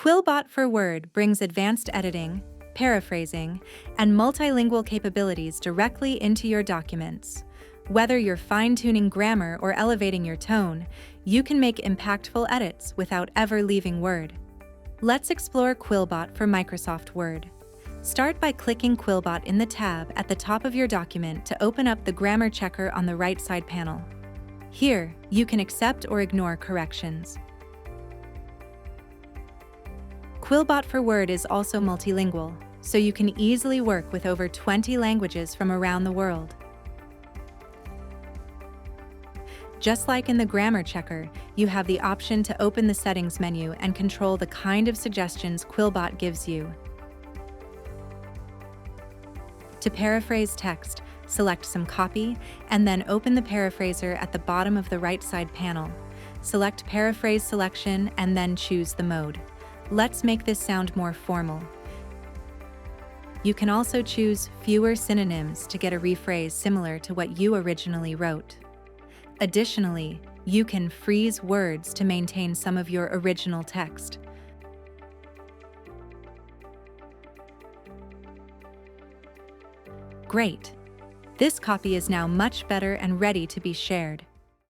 QuillBot for Word brings advanced editing, paraphrasing, and multilingual capabilities directly into your documents. Whether you're fine-tuning grammar or elevating your tone, you can make impactful edits without ever leaving Word. Let's explore QuillBot for Microsoft Word. Start by clicking QuillBot in the tab at the top of your document to open up the Grammar Checker on the right side panel. Here, you can accept or ignore corrections. QuillBot for Word is also multilingual, so you can easily work with over 20 languages from around the world. Just like in the Grammar Checker, you have the option to open the settings menu and control the kind of suggestions QuillBot gives you. To paraphrase text, select some copy, and then open the Paraphraser at the bottom of the right side panel. Select Paraphrase Selection and then choose the mode. Let's make this sound more formal. You can also choose fewer synonyms to get a rephrase similar to what you originally wrote. Additionally, you can freeze words to maintain some of your original text. Great! This copy is now much better and ready to be shared.